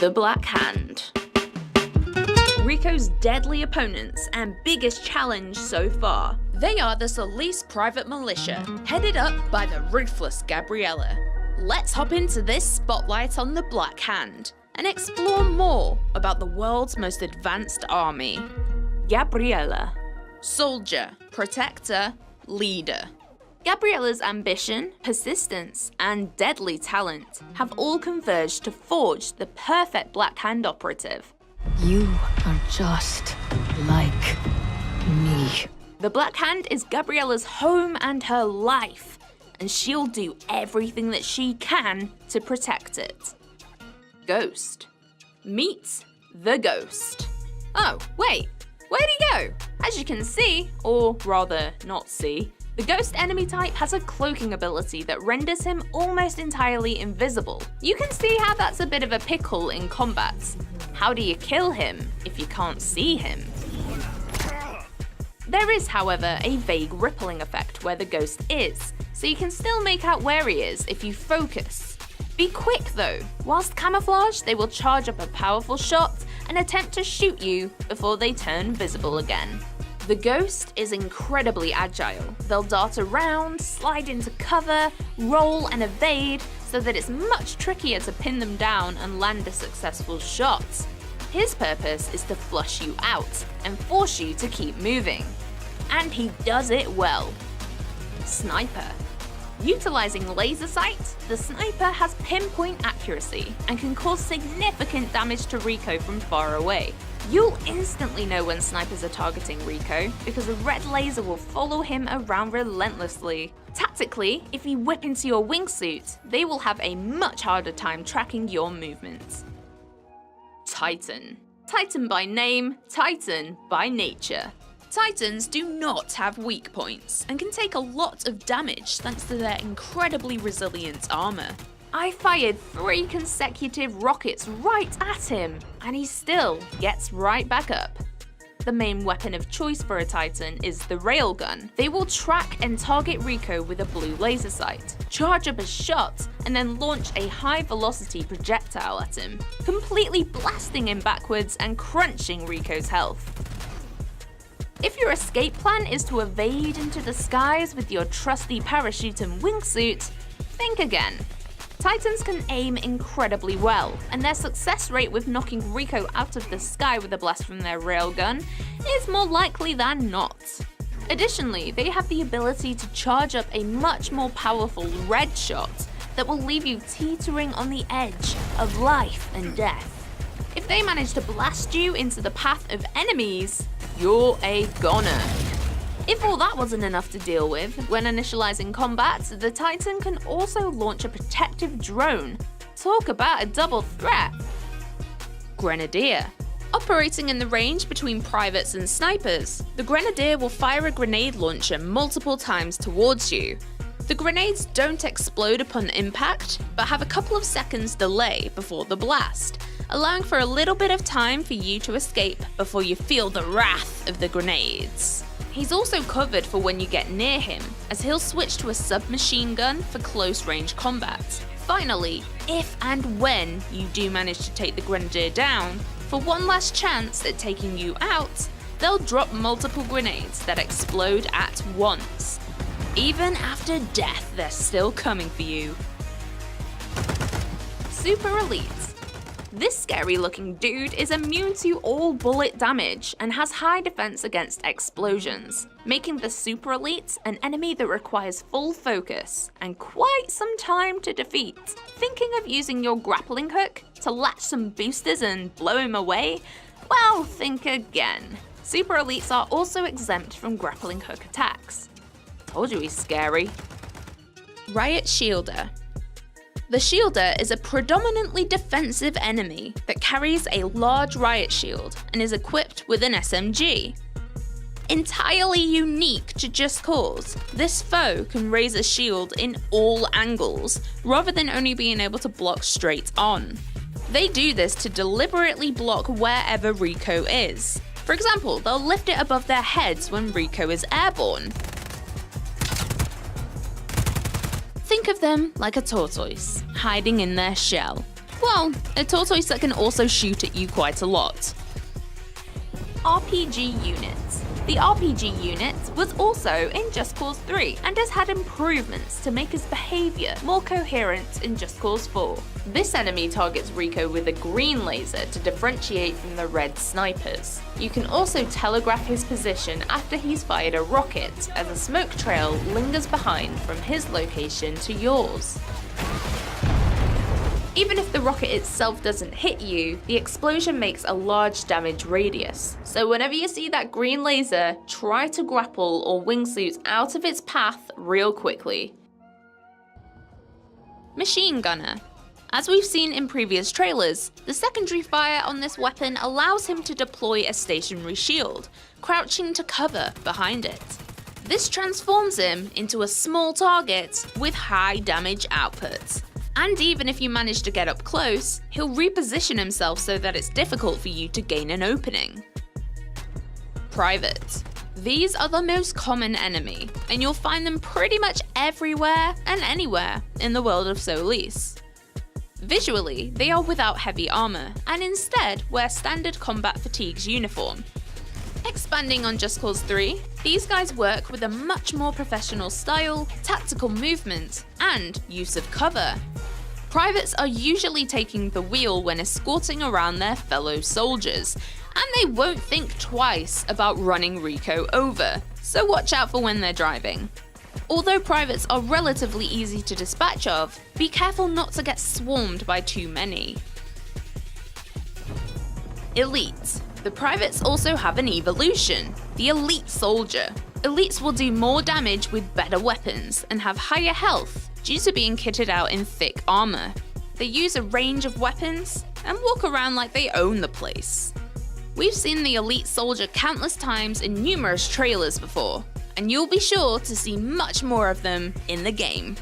The Black Hand. Rico's deadly opponents and biggest challenge so far. They are the Solis Private Militia, headed up by the ruthless Gabriella. Let's hop into this spotlight on the Black Hand and explore more about the world's most advanced army. Gabriella. Soldier, protector, leader. Gabriella's ambition, persistence, and deadly talent have all converged to forge the perfect Black Hand operative. You are just like me. The Black Hand is Gabriella's home and her life, and she'll do everything that she can to protect it. Ghost. Meet the Ghost. Oh, wait, where'd he go? As you can see, or rather not see, the Ghost enemy type has a cloaking ability that renders him almost entirely invisible. You can see how that's a bit of a pickle in combat. How do you kill him if you can't see him? There is, however, a vague rippling effect where the Ghost is, so you can still make out where he is if you focus. Be quick though. Whilst camouflaged, they will charge up a powerful shot and attempt to shoot you before they turn visible again. The Ghost is incredibly agile. They'll dart around, slide into cover, roll and evade, so that it's much trickier to pin them down and land a successful shot. His purpose is to flush you out and force you to keep moving. And he does it well. Sniper. Utilizing laser sight, the sniper has pinpoint accuracy and can cause significant damage to Rico from far away. You'll instantly know when snipers are targeting Rico because a red laser will follow him around relentlessly. Tactically, if you whip into your wingsuit, they will have a much harder time tracking your movements. Titan. Titan by name, Titan by nature. Titans do not have weak points and can take a lot of damage thanks to their incredibly resilient armor. I fired 3 consecutive rockets right at him, and he still gets right back up. The main weapon of choice for a Titan is the railgun. They will track and target Rico with a blue laser sight, charge up a shot, and then launch a high-velocity projectile at him, completely blasting him backwards and crunching Rico's health. If your escape plan is to evade into the skies with your trusty parachute and wingsuit, think again. Titans can aim incredibly well, and their success rate with knocking Rico out of the sky with a blast from their railgun is more likely than not. Additionally, they have the ability to charge up a much more powerful red shot that will leave you teetering on the edge of life and death. If they manage to blast you into the path of enemies, you're a goner. If all that wasn't enough to deal with, when initializing combat, the Titan can also launch a protective drone. Talk about a double threat! Grenadier. Operating in the range between privates and snipers, the Grenadier will fire a grenade launcher multiple times towards you. The grenades don't explode upon impact, but have a couple of seconds delay before the blast, allowing for a little bit of time for you to escape before you feel the wrath of the grenades. He's also covered for when you get near him, as he'll switch to a submachine gun for close-range combat. Finally, if and when you do manage to take the Grenadier down, for one last chance at taking you out, they'll drop multiple grenades that explode at once. Even after death, they're still coming for you. Super Elite. This scary-looking dude is immune to all bullet damage and has high defense against explosions, making the Super Elite an enemy that requires full focus and quite some time to defeat. Thinking of using your grappling hook to latch some boosters and blow him away? Well, think again. Super Elites are also exempt from grappling hook attacks. Told you he's scary. Riot Shielder. The Shielder is a predominantly defensive enemy that carries a large riot shield and is equipped with an SMG. Entirely unique to Just Cause, this foe can raise a shield in all angles, rather than only being able to block straight on. They do this to deliberately block wherever Rico is. For example, they'll lift it above their heads when Rico is airborne. Think of them like a tortoise, hiding in their shell. Well, a tortoise that can also shoot at you quite a lot. RPG units. The RPG unit was also in Just Cause 3 and has had improvements to make his behaviour more coherent in Just Cause 4. This enemy targets Rico with a green laser to differentiate from the red snipers. You can also telegraph his position after he's fired a rocket, as a smoke trail lingers behind from his location to yours. Even if the rocket itself doesn't hit you, the explosion makes a large damage radius. So whenever you see that green laser, try to grapple or wingsuit out of its path real quickly. Machine Gunner. As we've seen in previous trailers, the secondary fire on this weapon allows him to deploy a stationary shield, crouching to cover behind it. This transforms him into a small target with high damage output. And even if you manage to get up close, he'll reposition himself so that it's difficult for you to gain an opening. Private. These are the most common enemy, and you'll find them pretty much everywhere and anywhere in the world of Solis. Visually, they are without heavy armor, and instead wear standard combat fatigues uniform. Expanding on Just Cause 3, these guys work with a much more professional style, tactical movement, and use of cover. Privates are usually taking the wheel when escorting around their fellow soldiers, and they won't think twice about running Rico over, so watch out for when they're driving. Although privates are relatively easy to dispatch of, be careful not to get swarmed by too many. Elite. The privates also have an evolution, the Elite Soldier. Elites will do more damage with better weapons and have higher health due to being kitted out in thick armor. They use a range of weapons and walk around like they own the place. We've seen the Elite Soldier countless times in numerous trailers before, and you'll be sure to see much more of them in the game.